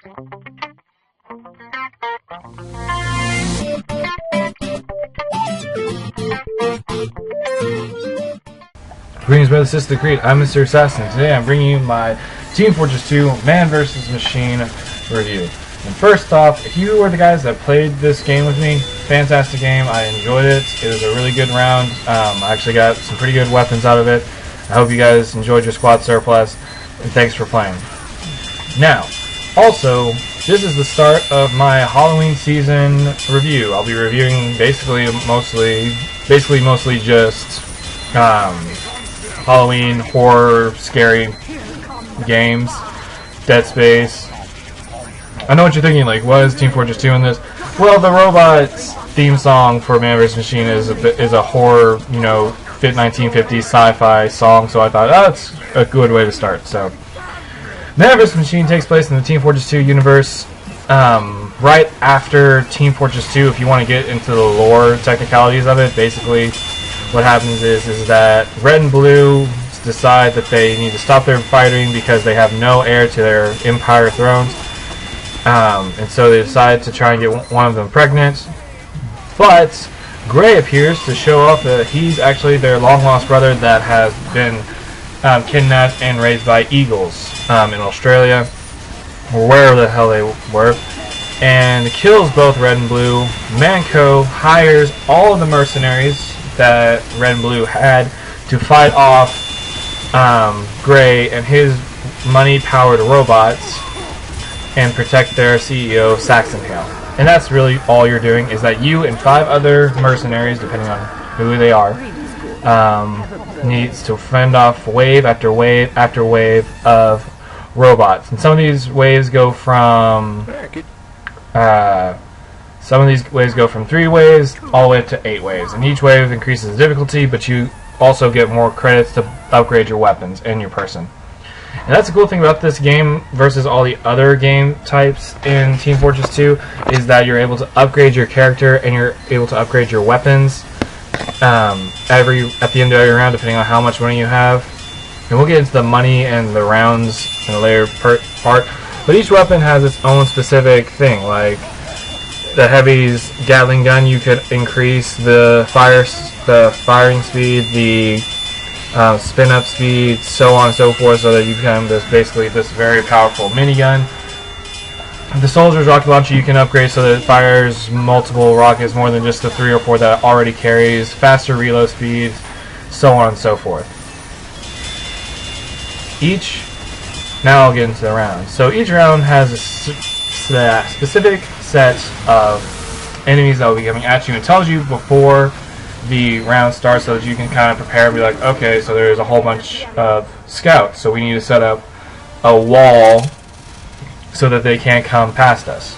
Greetings, brothers and sisters of the Creed. I'm Mr. Assassin. Today I'm bringing you my Team Fortress 2 Man vs. Machine review. And first off, if you were the guys that played this game with me, fantastic game. I enjoyed it. It was a really good round. I actually got some pretty good weapons out of it. I hope you guys enjoyed your squad surplus, and thanks for playing. Now, also, this is the start of my Halloween season review. I'll be reviewing basically mostly just Halloween, horror, scary games, Dead Space. I know what you're thinking, like, what is Team Fortress 2 in this? Well, the Robits theme song for Man vs. Machine is a horror, 1950s sci-fi song, so I thought, that's a good way to start. So, Man vs. Machine takes place in the Team Fortress 2 universe, right after Team Fortress 2, if you want to get into the lore technicalities of it. Basically, what happens is that Red and Blue decide that they need to stop their fighting because they have no heir to their Empire thrones. And so they decide to try and get one of them pregnant. But Gray appears to show off that he's actually their long-lost brother that has been kidnapped and raised by eagles in Australia, or wherever the hell they were, and kills both Red and Blue. Manco hires all of the mercenaries that Red and Blue had to fight off Gray and his money-powered robots and protect their CEO, Saxonhale. And that's really all you're doing, is that you and 5 other mercenaries, depending on who they are, needs to fend off wave after wave after wave of robots. And some of these waves go from 3 waves all the way up to 8 waves, and each wave increases the difficulty, but you also get more credits to upgrade your weapons and your person. And that's the cool thing about this game versus all the other game types in Team Fortress 2, is that you're able to upgrade your character and you're able to upgrade your weapons at the end of every round, depending on how much money you have. And we'll get into the money and the rounds in a later part, but each weapon has its own specific thing. Like the Heavy's Gatling gun, you could increase the firing speed, the spin-up speed, so on and so forth, so that you become basically this very powerful minigun. The Soldier's rocket launcher you can upgrade so that it fires multiple rockets, more than just the 3 or 4 that it already carries, faster reload speeds, so on and so forth. Now I'll get into the round. So each round has a specific set of enemies that will be coming at you, and tells you before the round starts so that you can kind of prepare and be like, okay, so there's a whole bunch of scouts, so we need to set up a wall so that they can't come past us.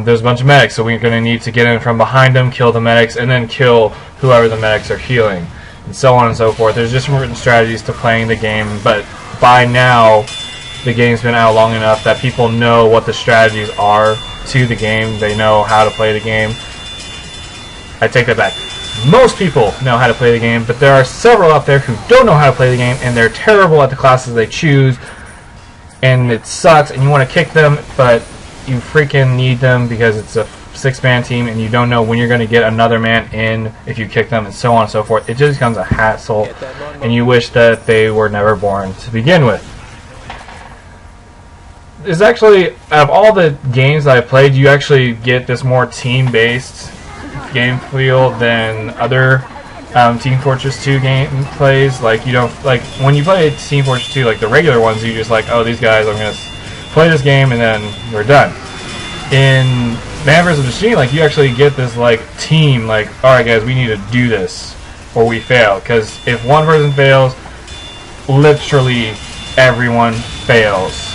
There's a bunch of medics, so we're going to need to get in from behind them, kill the medics, and then kill whoever the medics are healing, and so on and so forth. There's just different strategies to playing the game, but by now the game's been out long enough that people know what the strategies are to the game. They know how to play the game. I take that back. Most people know how to play the game, but there are several out there who don't know how to play the game, and they're terrible at the classes they choose, and it sucks, and you want to kick them, but you freaking need them because it's a 6-man team, and you don't know when you're going to get another man in if you kick them, and so on and so forth. It just becomes a hassle, and you wish that they were never born to begin with. There's actually, out of all the games that I played, you actually get this more team-based game feel than other Team Fortress 2 game plays. Like, you don't, like, when you play Team Fortress 2, like the regular ones, you just like, oh, these guys, I'm gonna play this game and then we're done. In Man vs. Machine, like, you actually get this like team, like, alright guys, we need to do this or we fail, because if one person fails, literally everyone fails.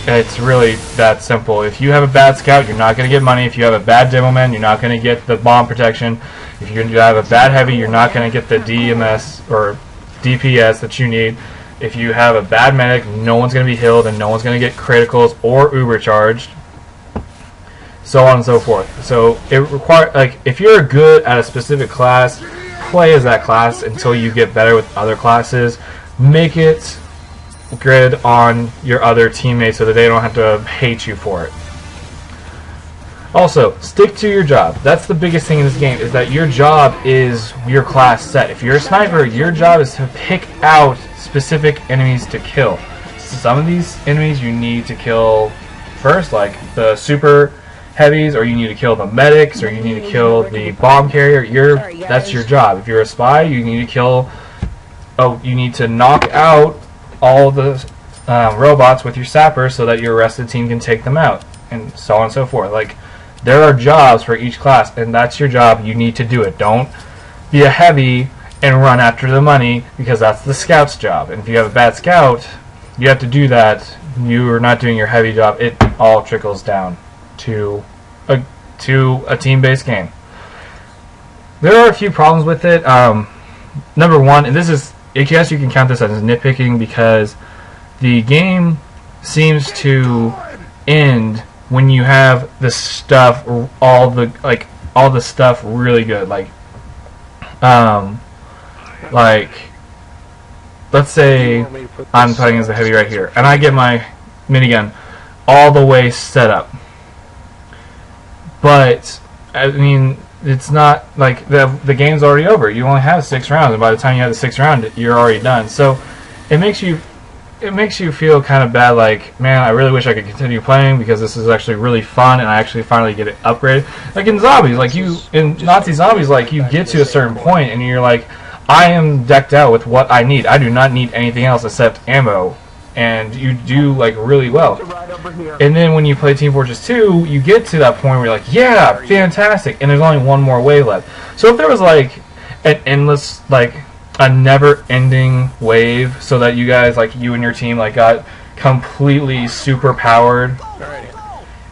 It's really that simple. If you have a bad scout, you're not going to get money. If you have a bad demo man, you're not going to get the bomb protection. If you have a bad heavy, you're not going to get the DMS or DPS that you need. If you have a bad medic, no one's going to be healed, and no one's going to get criticals or uber charged, so on and so forth. So it requires, like, if you're good at a specific class, play as that class until you get better with other classes. Make it grid on your other teammates so that they don't have to hate you for it. Also, stick to your job. That's the biggest thing in this game, is that your job is your class set. If you're a sniper, your job is to pick out specific enemies to kill. Some of these enemies you need to kill first, like the super heavies, or you need to kill the medics, or you need to kill the bomb carrier. That's your job. If you're a spy, you need to kill... Oh, you need to knock out all the robots with your sapper so that your rest of the team can take them out, and so on and so forth. Like, there are jobs for each class, and that's your job. You need to do it. Don't be a heavy and run after the money, because that's the scout's job. And if you have a bad scout, you have to do that. You are not doing your heavy job. It all trickles down to a team-based game. There are a few problems with it. Number one, and this is, I guess you can count this as nitpicking, because the game seems to end when you have the stuff, all the stuff really good. Like let's say I'm playing as a heavy right here, and I get my minigun all the way set up. But I mean, it's not like the game's already over. You only have 6 rounds, and by the time you have the 6th round, you're already done. So it makes you feel kind of bad. Like, man, I really wish I could continue playing, because this is actually really fun, and I actually finally get it upgraded. Like in zombies, like in Nazi zombies, like you get to a certain point, and you're like, I am decked out with what I need. I do not need anything else except ammo. And you do like really well. And then when you play Team Fortress 2, you get to that point where you're like, yeah, fantastic, and there's only one more wave left. So if there was like an endless, like a never-ending wave, so that you guys, like you and your team, like got completely super powered,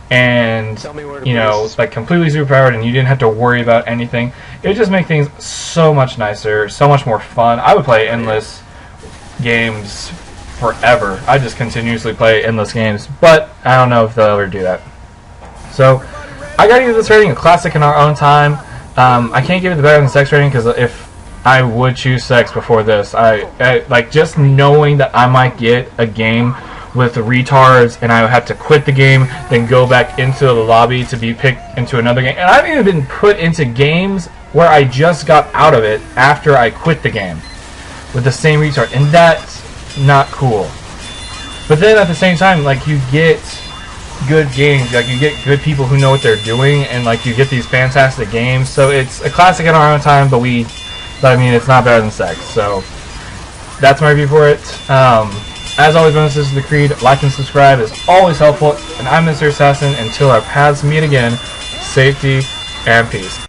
and you know, like completely super powered, and you didn't have to worry about anything, it would just make things so much nicer, so much more fun. I would play endless games forever. I just continuously play endless games, but I don't know if they'll ever do that. So I gotta give this rating a classic in our own time. I can't give it the better than sex rating, because if I would choose sex before this, I like just knowing that I might get a game with retards, and I would have to quit the game, then go back into the lobby to be picked into another game. And I've even been put into games where I just got out of it after I quit the game with the same retard, and that's not cool. But then at the same time, like, you get good games, like you get good people who know what they're doing, and like you get these fantastic games. So it's a classic in our own time, but I mean, it's not better than sex. So that's my review for it. As always, this is the Creed. Like and subscribe is always helpful, and I'm Mr. Assassin. Until our paths meet again, safety and peace.